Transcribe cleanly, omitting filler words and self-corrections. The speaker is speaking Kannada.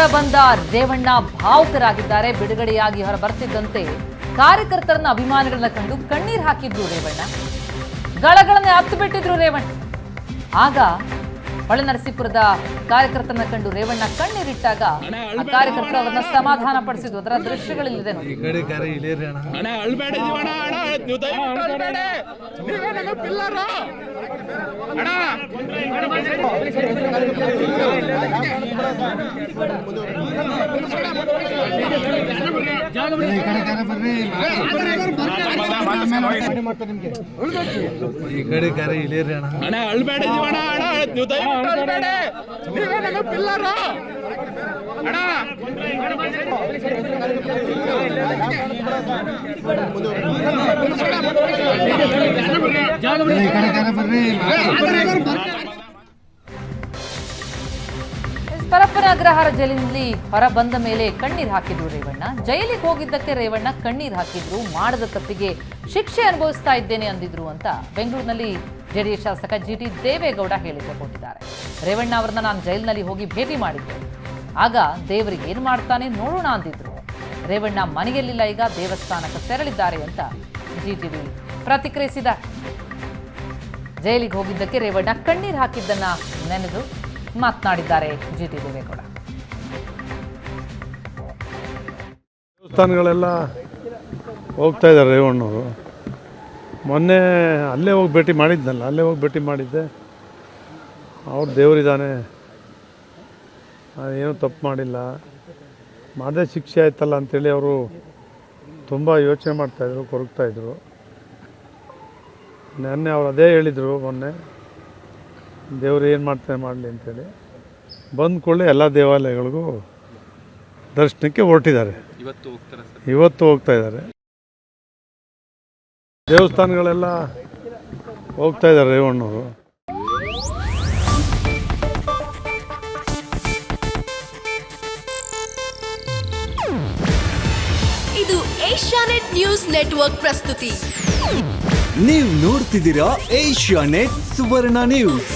ಹೊರಬಂದ ರೇವಣ್ಣ ಭಾವುಕರಾಗಿದ್ದಾರೆ. ಬಿಡುಗಡೆಯಾಗಿ ಹೊರ ಬರ್ತಿದ್ದಂತೆ ಕಾರ್ಯಕರ್ತರನ್ನ ಅಭಿಮಾನಿಗಳನ್ನ ಕಂಡು ಕಣ್ಣೀರ್ ಹಾಕಿದ್ರು ರೇವಣ್ಣ. ಗಳಗಳನ್ನೇ ಹತ್ತು ಬಿಟ್ಟಿದ್ರು ರೇವಣ್ಣ. ಆಗ ಹೊಳೆನರಸೀಪುರದ ಕಾರ್ಯಕರ್ತರನ್ನ ಕಂಡು ರೇವಣ್ಣ ಕಣ್ಣೀರಿಟ್ಟಾಗ ಆ ಕಾರ್ಯಕರ್ತರು ಅವರನ್ನ ಸಮಾಧಾನ ಪಡಿಸಿದ್ರು. ಅದರ ದೃಶ್ಯಗಳಿಲ್ಲಿದೆ ನೋಡಿ. ಪರಪ್ಪನ ಅಗ್ರಹಾರ ಜೈಲಿನಲ್ಲಿ ಹೊರ ಬಂದ ಮೇಲೆ ಕಣ್ಣೀರ್ ಹಾಕಿದ್ರು ರೇವಣ್ಣ. ಜೈಲಿಗೆ ಹೋಗಿದ್ದಕ್ಕೆ ರೇವಣ್ಣ ಕಣ್ಣೀರ್ ಹಾಕಿದ್ರು. ಮಾಡದ ತಪ್ಪಿಗೆ ಶಿಕ್ಷೆ ಅನುಭವಿಸ್ತಾ ಇದ್ದೇನೆ ಅಂದಿದ್ರು ಅಂತ ಬೆಂಗಳೂರಿನಲ್ಲಿ ಜೆಡಿಎಸ್ ಶಾಸಕ ಜಿಟಿ ದೇವೇಗೌಡ ಹೇಳಿಕೆ ಕೊಟ್ಟಿದ್ದಾರೆ. ರೇವಣ್ಣ ಅವರನ್ನ ನಾನು ಜೈಲಿನಲ್ಲಿ ಹೋಗಿ ಭೇಟಿ ಮಾಡಿದ್ದೆ. ಆಗ ದೇವರಿಗೆ ಏನು ಮಾಡ್ತಾನೆ ನೋಡೋಣ ಅಂದಿದ್ರು. ರೇವಣ್ಣ ಮನೆಯಲ್ಲಿಲ್ಲ, ಈಗ ದೇವಸ್ಥಾನಕ್ಕೆ ತೆರಳಿದ್ದಾರೆ ಅಂತ ಜಿಟಿವಿ ಪ್ರತಿಕ್ರಿಯಿಸಿದ್ದಾರೆ. ಜೈಲಿಗೆ ಹೋಗಿದ್ದಕ್ಕೆ ರೇವಣ್ಣ ಕಣ್ಣೀರ್ ಹಾಕಿದ್ದನ್ನ ನೆನೆದು ಮಾತನಾಡಿದ್ದಾರೆ ಜಿಟಿ ದೇವೇಗೌಡ. ದೇವಸ್ಥಾನಗಳೆಲ್ಲ ಹೋಗ್ತಾ ಇದ್ದಾರೆ ರೇವಣ್ಣವರು. ಮೊನ್ನೆ ಅಲ್ಲೇ ಹೋಗಿ ಭೇಟಿ ಮಾಡಿದ್ನಲ್ಲ, ಅಲ್ಲೇ ಹೋಗಿ ಭೇಟಿ ಮಾಡಿದ್ದೆ. ಅವ್ರು ದೇವರಿದ್ದಾನೆ, ಏನೂ ತಪ್ಪು ಮಾಡಿಲ್ಲ, ಮಾಡದೆ ಶಿಕ್ಷೆ ಆಯ್ತಲ್ಲ ಅಂಥೇಳಿ ಅವರು ತುಂಬ ಯೋಚನೆ ಮಾಡ್ತಾಯಿದ್ರು, ಕೊರಗ್ತಾಯಿದ್ರು. ನೆನ್ನೆ ಅವ್ರು ಅದೇ ಹೇಳಿದರು, ಮೊನ್ನೆ ದೇವರು ಏನು ಮಾಡ್ತಾನೆ ಮಾಡಲಿ ಅಂತೇಳಿ. ಬಂದ ಕೂಡಲೇ ಎಲ್ಲ ದೇವಾಲಯಗಳಿಗೂ ದರ್ಶನಕ್ಕೆ ಹೊರಟಿದ್ದಾರೆ. ಇವತ್ತು ಹೋಗ್ತಾ ಇದ್ದಾರೆ. ದೇವಸ್ಥಾನಗಳೆಲ್ಲ ಹೋಗ್ತಾ ಇದ್ದಾರೆ ರೇವಣ್ಣವರು. ಇದು ಏಷ್ಯಾನೆಟ್ ನ್ಯೂಸ್ ನೆಟ್ವರ್ಕ್ ಪ್ರಸ್ತುತಿ. ನೀವು ನೋಡ್ತಿದ್ದೀರಾ ಏಷ್ಯಾನೆಟ್ ಸುವರ್ಣ ನ್ಯೂಸ್.